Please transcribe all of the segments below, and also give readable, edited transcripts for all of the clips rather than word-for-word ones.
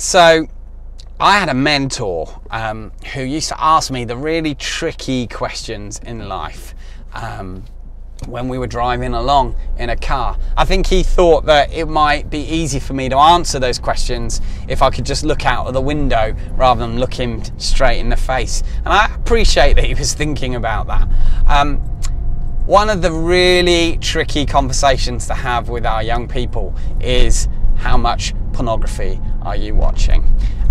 So I had a mentor who used to ask me the really tricky questions in life when we were driving along in a car. I think he thought that it might be easy for me to answer those questions if I could just look out of the window rather than look him straight in the face. And I appreciate that he was thinking about that. One of the really tricky conversations to have with our young people is, how much pornography are you watching?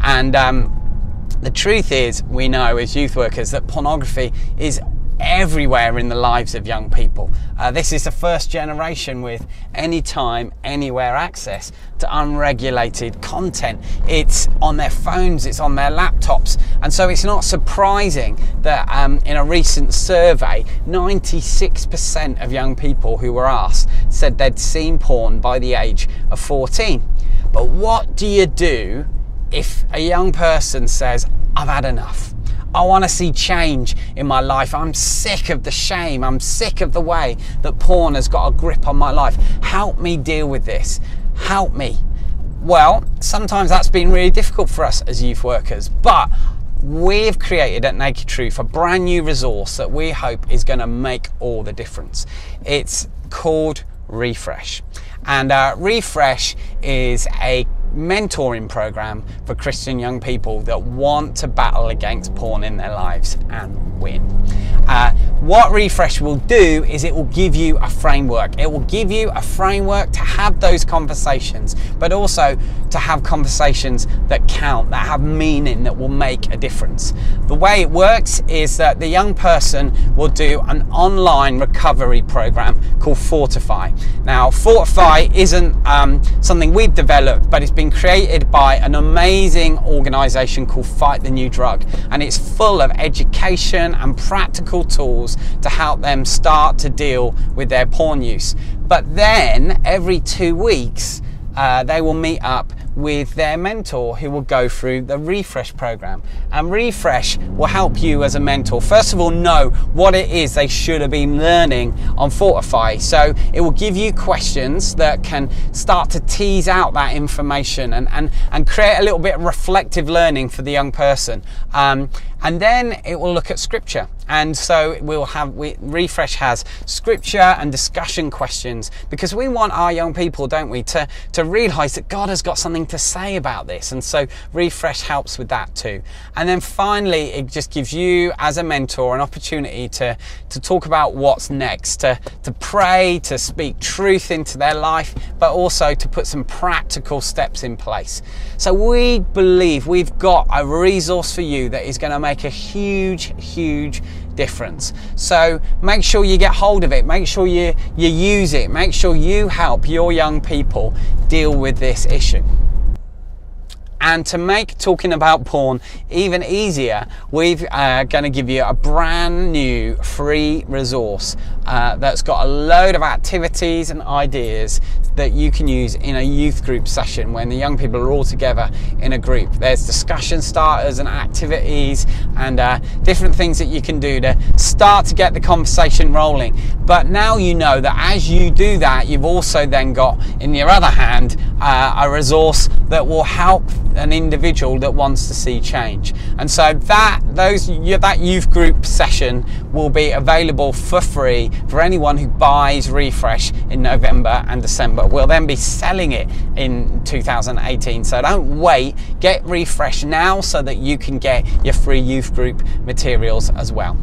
And the truth is, we know as youth workers that pornography is everywhere in the lives of young people. This is the first generation with anytime, anywhere access to unregulated content. It's on their phones, it's on their laptops, and so it's not surprising that in a recent survey, 96% of young people who were asked said they'd seen porn by the age of 14. But what do you do if a young person says, I've had enough? I want to see change in my life. I'm sick of the shame. I'm sick of the way that porn has got a grip on my life. Help me deal with this. Help me. Well, sometimes that's been really difficult for us as youth workers, but we've created at Naked Truth a brand new resource that we hope is going to make all the difference. It's called Refresh. And Refresh is a mentoring program for Christian young people that want to battle against porn in their lives and win. What Refresh will do is it will give you a framework. It will give you a framework to have those conversations, but also to have conversations that count, that have meaning, that will make a difference. The way it works is that the young person will do an online recovery program called Fortify. Now, Fortify isn't something we've developed, but it's been created by an amazing organization called Fight the New Drug, and it's full of education and practical tools to help them start to deal with their porn use. But then every 2 weeks they will meet up with their mentor who will go through the Refresh program. And Refresh will help you as a mentor, first of all, know what it is they should have been learning on Fortify. So it will give you questions that can start to tease out that information and create a little bit of reflective learning for the young person. And then it will look at scripture. And so Refresh has scripture and discussion questions, because we want our young people, don't we, to realize that God has got something to say about this. And so Refresh helps with that too. And then finally, it just gives you as a mentor an opportunity to talk about what's next, to pray, to speak truth into their life, but also to put some practical steps in place. So we believe we've got a resource for you that is going to make a huge difference. So make sure you get hold of it, make sure you use it, make sure you help your young people deal with this issue. And to make talking about porn even easier, we're going to give you a brand new free resource that's got a load of activities and ideas that you can use in a youth group session when the young people are all together in a group. There's discussion starters and activities and different things that you can do to start to get the conversation rolling. But now you know that as you do that, you've also then got, in your other hand, a resource that will help an individual that wants to see change. And so that youth group session will be available for free for anyone who buys Refresh in November and December. We'll then be selling it in 2018. So don't wait, get Refresh now so that you can get your free youth group materials as well.